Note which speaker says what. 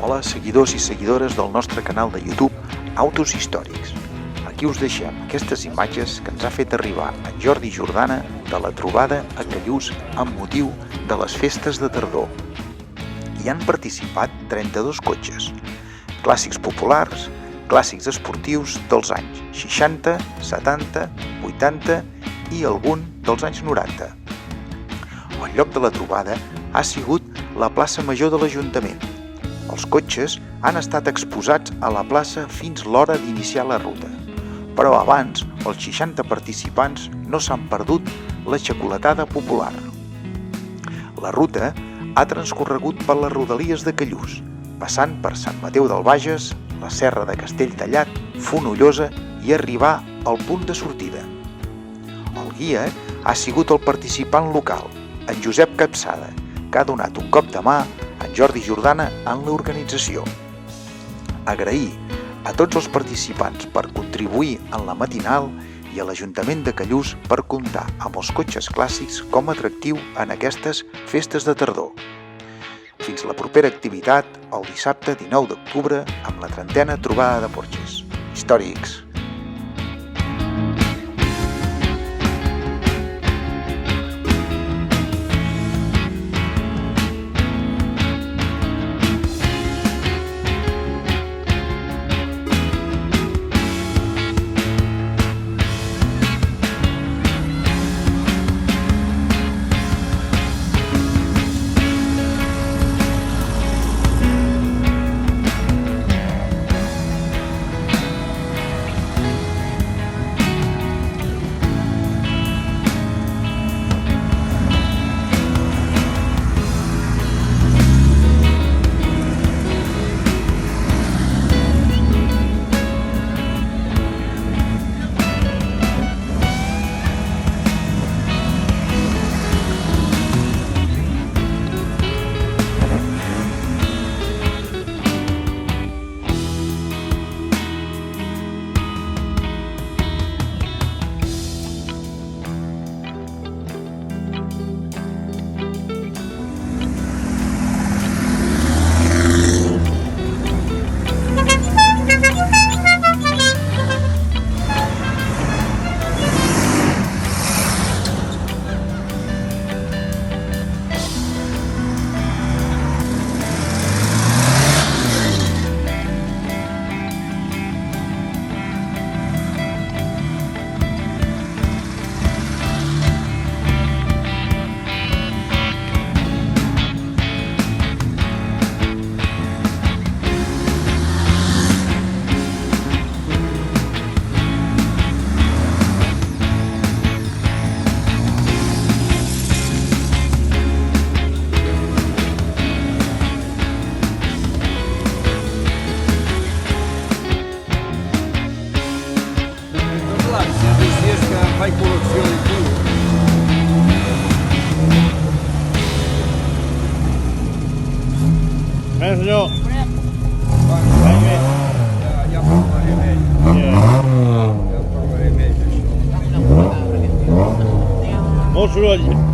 Speaker 1: Hola, seguidors i seguidores del nostre canal de YouTube Autos Històrics. Aquí us deixem aquestes imatges que ens ha fet arribar en Jordi Jordana de la trobada a Callús amb motiu de les festes de tardor. Hi han participat 32 cotxes, clàssics populars, clàssics esportius dels anys 60, 70, 80 i algun dels anys 90. El lloc de la trobada ha sigut la plaça Major de l'Ajuntament. Els cotxes han estat exposats a la plaça fins l'hora d'iniciar la ruta, però abans els 60 participants no s'han perdut la xocolatada popular. La ruta ha transcorregut per les rodalies de Callús, passant per Sant Mateu del Bages, la Serra de Castelltallat, Fonollosa i arribar al punt de sortida. El guia ha sigut el participant local, en Josep Capçada, que ha donat un cop de mà a en Jordi Jordana en l'organització. Agrair a tots els participants per contribuir en la matinal i a l'Ajuntament de Callús per comptar amb els cotxes clàssics com a atractiu en aquestes festes de tardor. Fins la propera activitat, el dissabte 19 d'octubre, amb la 30a trobada de Porxes. Històrics!
Speaker 2: Fai colazione tu.
Speaker 3: Senyor.
Speaker 2: Ja provaré més. Ja provaré més, això.
Speaker 3: Molt soroll.